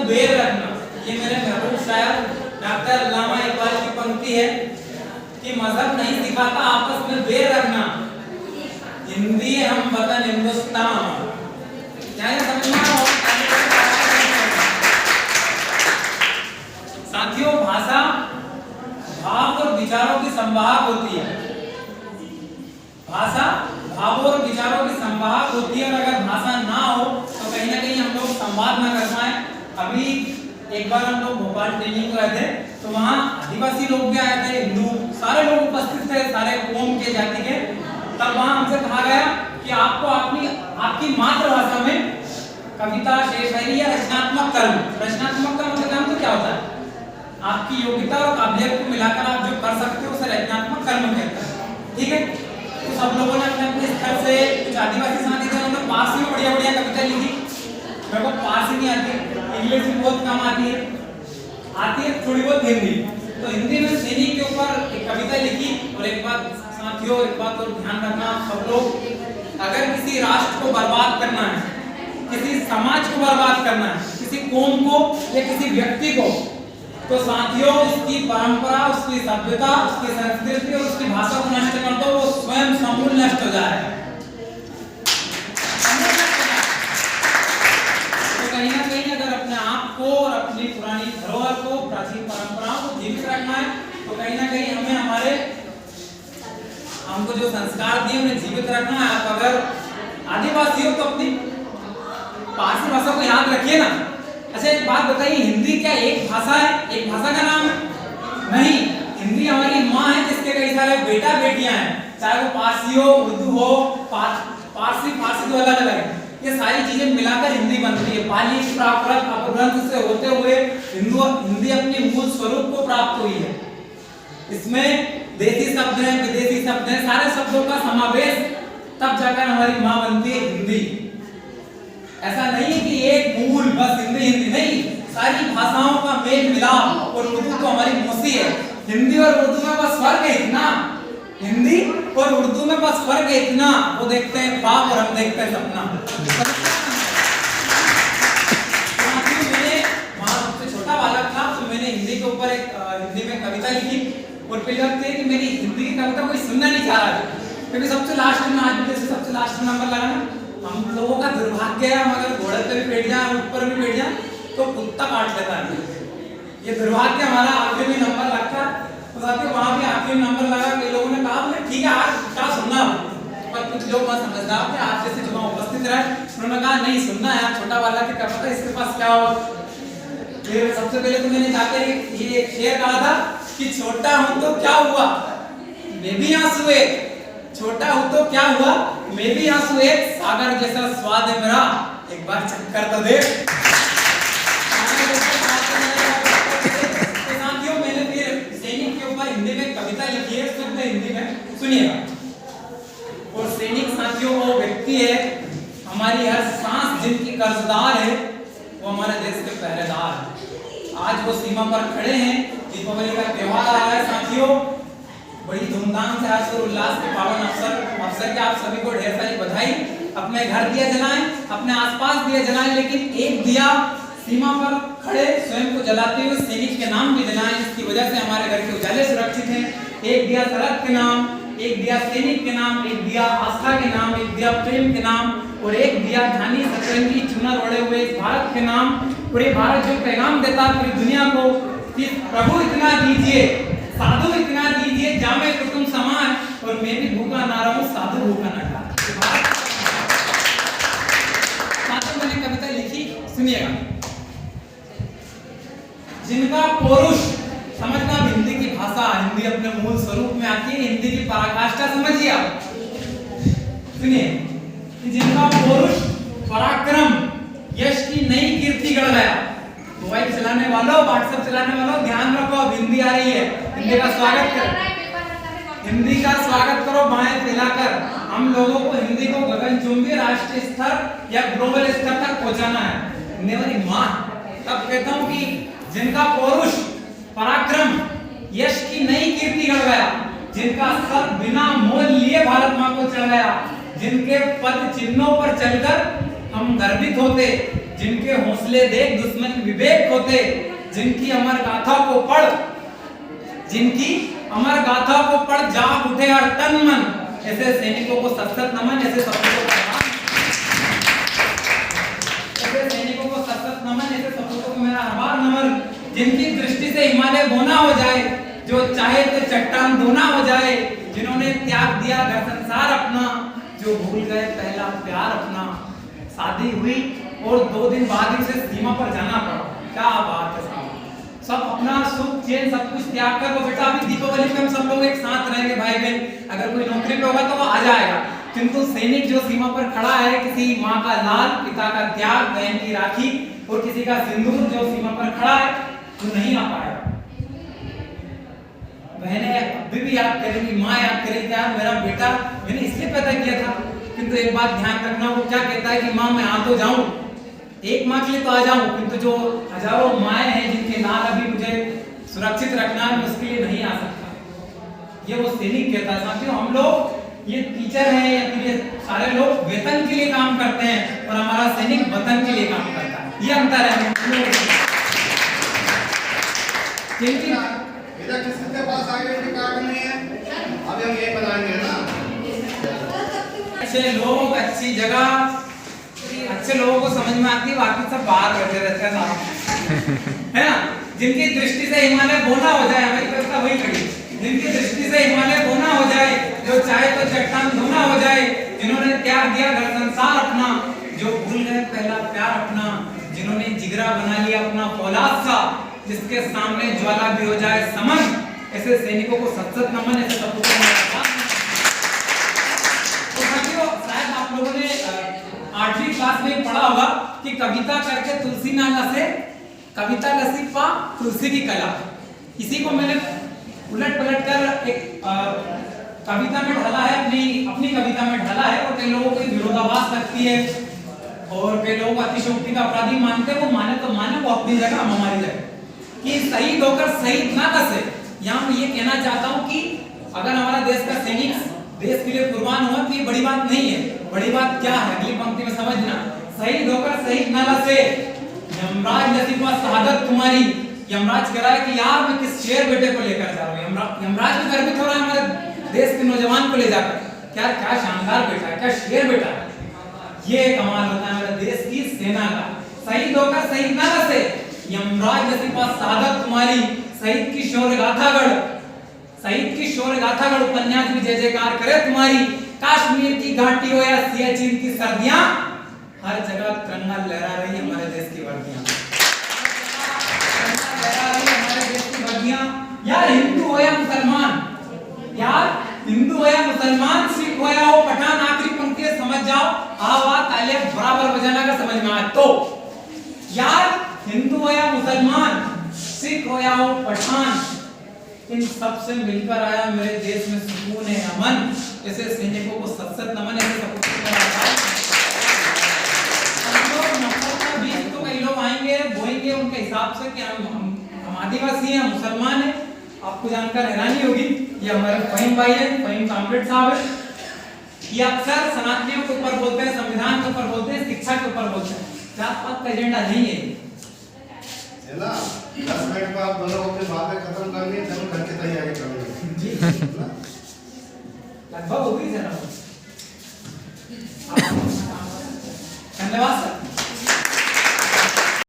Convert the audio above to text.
में बैर रखना। ये मेरे महबूब शायर डॉक्टर अल्लामा इकबाल की पंक्ति है कि मजहब नहीं सिखाता आपस में बैर रखना, हिंदी हम वतन हिंदुस्तान। साथियों, भाषा भाव और विचारों की संवाहक होती है। भाषा भावों और विचारों की संवाहक होती है, और अगर भाषा ना हो तो कहीं ना कहीं हम लोग संवाद ना कर पाए। अभी एक बार हम लोग भोपाल ट्रेनिंग को आए थे, तो वहाँ आदिवासी लोग भी आए थे, हिंदू सारे लोग उपस्थित थे, सारे कौम के जाति के। तब वहाँ हमसे कहा गया कि आपको आपकी मातृभाषा में कविता, शेर शायरी या रचनात्मक कर्म, रचनात्मक कर्म का नाम तो क्या होता है, आपकी योग्यता और काबिलियत को मिलाकर आप जो कर सकते हो उसे रचनात्मक कर्म कहते हैं। ठीक है, तो सब लोगों ने अपने अपने स्तर से, कुछ आदिवासी साथी थे उन्होंने पारसी में बढ़िया बढ़िया कविता लिखी। मेरे को पारसी नहीं आती, इंग्लिश भी बहुत कम आती है थोड़ी बहुत हिंदी। तो हिंदी में सैनिक के ऊपर एक कविता लिखी। और एक बात साथियों, एक बात और ध्यान रखना सब लोग, अगर किसी राष्ट्र को बर्बाद करना है, किसी समाज को बर्बाद करना है, किसी कौम को या किसी व्यक्ति को, तो साथियों उसकी परंपरा, उसकी सभ्यता, उसकी संस्कृति और उसकी भाषा को नष्ट कर दो, वो स्वयं समूल नष्ट हो जाएगा। तो कहीं ना कहीं अगर अपने आप को और अपनी पुरानी धरोहर को, प्राचीन परंपराओं को जीवित रखना है, तो कहीं ना कहीं हमें हमको जो संस्कार दिए उन्हें जीवित रखना है। आप अगर आदिवासी हो तो अपनी पारसी भाषा को याद रखिए ना। अच्छा, एक बात बताइए, हिंदी क्या एक भाषा है, एक भाषा का नाम है? नहीं, हिंदी हमारी माँ है जिसके कई सारे बेटा बेटियां हैं, चाहे वो पारसी हो, उर्दू हो, फारसी तो अलग अलग है। ये सारी चीजें मिलाकर हिंदी बनती है। पाली, प्राकृत, अपभ्रंश से होते हुए हिंदी अपने मूल स्वरूप को प्राप्त हुई है। इसमें देसी शब्द हैं, विदेशी शब्द हैं, सारे शब्दों का समावेश, तब जाकर हमारी माँ बनती है हिंदी। ऐसा नहीं कि एक मूल बस हिंदी नहीं, सारी भाषाओं का मेल मिलाप। और उर्दू तो हमारी मौसी है। हिंदी और उर्दू में बस फर्क है इतना, हिंदी और उर्दू में बस फर्क है इतना, वो देखते हैं ख्वाब और हम देखते हैं सपना। मैंने वहाँ सबसे छोटा बालक था, तो मैंने हिंदी के ऊपर एक हिंदी में कविता लिखी। और पहली बात है कि मेरी हिंदी की कविता कोई सुनना नहीं चाह रहा था, क्योंकि सबसे लास्ट में, आज भी सबसे लास्ट में नंबर लगा ना। हम लोगों का दुर्भाग्य है, हम अगर घोड़े पे भी बैठ जाए, ऊपर भी बैठ जाए, तो कुत्ता काट लेता है। ये दुर्भाग्य हमारा, आखिरी में नंबर लगता है। तो साथियों, वहाँ भी आखिरी नंबर लगा। कई लोगों ने कहा ठीक है आज क्या सुनना, पर कुछ लोग वहाँ समझदार थे, आप जैसे जो वहाँ उपस्थित रहे, उन्होंने कहा नहीं सुनना है, छोटा वाला के क्या पता इसके पास क्या हो। फिर सबसे पहले तो मैंने जाकर ये एक शेर कहा था कि छोटा हूँ तो क्या हुआ, मैं भी आंसू एक, छोटा हूँ तो क्या हुआ, मैं भी आंसू एक, सागर जैसा स्वाद है मेरा, एक बार चक्कर तो दे। तो साथियों, मैंने फिर सैनिक के ऊपर हिंदी में कविता लिखी है, शुद्ध हिंदी में, सुनिएगा। और सैनिक साथियों वो व्यक्ति है, हमारी हर सांस जिनकी कर्जदार है, वो हमारे देश के पहरेदार है। आज वो सीमा पर खड़े हैं, दीपावली का त्योहार आ रहा है साथियों, बड़ी धूमधाम से आज उल्लास के पावन अवसर के आप सभी को ढेर सारी बधाई। अपने घर दिया जलाएं, अपने आसपास दिया जलाएं, लेकिन एक दिया सीमा पर खड़े स्वयं को जलाते हुए सैनिक के नाम भी जलाएं, जिसकी वजह से हमारे घर के उजाले सुरक्षित हैं। एक दिया सरहद के नाम, एक दिया सैनिक के नाम, एक दिया आस्था के नाम, एक दिया प्रेम के नाम, और एक दिया धानी सतरंगी चुनर ओढ़े हुए इस भारत के नाम। पूरे भारत जो पैगाम देता है पूरी दुनिया को कि प्रभु इतना दीजिए, साधु इतना दीजिए, जामे कुटुंब समान, और मैं भी भूखा ना रहूं, साधु भूखा ना खा। साथियों, मैंने कविता लिखी, सुनिएगा। जिनका पौरुष, समझना हिंदी की भाषा, हिंदी अपने मूल स्वरूप में आती है, हिंदी की पराकाष्ठा समझिए आप। सुनिए, जिनका पौरुष, पराक्रम, यश की नई कीर्ति गढ़ गया। मोबाइल चलाने वालों, व्हाट्सएप चलाने वालों, ध्यान रखो, अब हिंदी आ रही है, हिंदी का स्वागत करो, हिंदी का स्वागत करो बाएं फैलाकर। हम लोगों को हिंदी को गगनचुंबी राष्ट्रीय स्तर या ग्लोबल स्तर तक पहुंचाना है। मेरी मां, तब कहता हूं कि जिनका पौरुष, पराक्रम, यश की नई कीर्ति गढ़ गया, जिनका सर बिना मोल लिए भारत मां को चढ़ गया, जिनके पद चिन्हों पर चलकर हम गर्वित होते, जिनके हौसले देख दुश्मन विवेक होते, जिनकी अमर गाथा को पढ़, जिनकी अमर गाथा को पढ़ जाग उठे हर तन मन, ऐसे सैनिकों को सशक्त नमन, ऐसे सपूतों को प्रणाम, ऐसे सैनिकों को सशक्त नमन, ऐसे सपूतों को मेरा आभार नमन, जिनकी दृष्टि से हिमालय बोना हो जाए, जो चाहे तो चट्टान दोना हो जाए, जिन्होंने त्याग दिया घर संसार अपना, जो भूल गए पहला प्यार अपना। शादी हुई और 2 दिन बाद ही से सीमा पर जाना पड़ा। क्या बात है साहब, सब अपना सुख चैन सब कुछ त्याग कर, वो बेटा अभी दीपावली में हम सब लोग एक साथ रहेंगे भाई बहन, अगर कोई नौकरी पे होगा तो वो आ जाएगा, किंतु सैनिक जो सीमा पर खड़ा है, किसी माँ का लाल, पिता का त्याग, बहन की राखी और किसी का सिंदूर जो सीमा पर खड़ा है, वो नहीं आ पाएगा। बहनें अभी भी याद करेंगी, माँ याद करेगी, यार मेरा बेटा मैंने इसलिए पैदा किया था, किंतु एक बात ध्यान रखना, वो क्या कहता है कि माँ मैं आ तो जाऊं, एक माँ के लिए तो आ जाऊं, किंतु जो हजारों माएँ हैं जिनके लाल अभी मुझे सुरक्षित रखना है, मैं उसके लिए नहीं आ सकता। ये वो सैनिक कहता है। साथियों, हम लोग ये टीचर हैं या फिर ये सारे लोग वेतन के लिए काम करते हैं और हमारा सैनिक वतन के लिए काम करता है, ये अंतर है। इधर किसके पास आईडेंटिटी कार्ड नहीं है, अभी हम ये बनाएंगे ना। अच्छे लोग, अच्छी जगह, अच्छे लोगों को समझ में आती है, बाकी सब बाहर बैठे रहते हैं है ना। जिनकी दृष्टि से हिमालय बोना हो जाए, हमारी कविता वही कही, जिनकी दृष्टि से हिमालय बोना हो जाए, जो चाहे तो चट्टान धोना हो जाए, जिन्होंने त्याग दिया घर संसार अपना, जो भूल गए पहला प्यार अपना, जिन्होंने जिगरा बना लिया अपना फौलाद सा, जिसके सामने ज्वाला भी हो जाए समन, ऐसे सैनिकों को सशक्त नमन, ऐसे सपूतों को। तो साथियों, शायद आप लोगों ने 8वीं क्लास में पढ़ा होगा कि कविता करके तुलसी ना लसे, कविता लसी पा तुलसी की कला। इसी को मैंने उलट पलट कर एक कविता में ढाला है, अपनी कविता में ढाला है, और कई लोगों को विरोधाभास लगती है और कई लोग अतिशयोक्ति का अपराधी मानते हैं। वो माने तो माने, वो अपनी जगह, हम हमारी जगह, कि शहीद होकर शहीद ना कसे। यहाँ मैं ये कहना चाहता हूँ कि अगर हमारा देश का सैनिक देश के लिए कुर्बान हुआ तो ये बड़ी बात नहीं है। बड़ी बात क्या है, अगली पंक्ति में समझना, शहीद होकर शहीद ना लसे, यमराज नसीबा शहादत तुम्हारी। यमराज कह रहा है कि यार मैं किस शेर बेटे को लेकर जा रहा हूँ। यमराज भी गर्वित हो रहा है हमारे देश के नौजवान को ले जाकर, क्या शानदार बेटा है, क्या शेर बेटा है। ये कमाल होता है हमारे देश की सेना का। शहीद होकर शहीद ना लसे, यमराज नसीबा शहादत तुम्हारी। शहीद की शौर्य गाथा गढ़, शहीद की शौर्य गाथा गढ़ उपन्यास भी जय जयकार करे तुम्हारी। कश्मीर की घाटी हो या सियाचिन की सर्दियां, हर जगह तिरंगा लहरा रही हमारे देश की वर्दियां, लहरा रही हमारे देश की वर्दियां। यार हिंदू हो या मुसलमान, यार हिंदू हो या मुसलमान, सिख हो या हो पठान, आखिरी पंक्ति समझ जाओ, आवाज तालियां बराबर बजाना का समझ में आए तो। यार हिंदू हो या मुसलमान, सिख हो या हो पठान, इन सब से मिलकर आया मेरे देश में सुकून है, अमन। ऐसे सैनिकों को सशक्त नमन, ऐसे सपूतों को बीच तो कई लोग आएंगे बोएंगे उनके हिसाब से कि हम आदिवासी हैं, मुसलमान हैं। आपको जानकर हैरानी होगी, ये हमारे फहीम भाई हैं, फहीम कामरेड साहब हैं। ये अक्सर सनातनियों के ऊपर बोलते हैं, संविधान के ऊपर बोलते हैं, शिक्षा के ऊपर बोलते हैं। जात पात का एजेंडा नहीं है ना। 10 मिनट में आप दोनों अपनी बातें खत्म करनी है, जरूर घर की तैयारी करनी जी। लगभग हो गई जरा। धन्यवाद सर।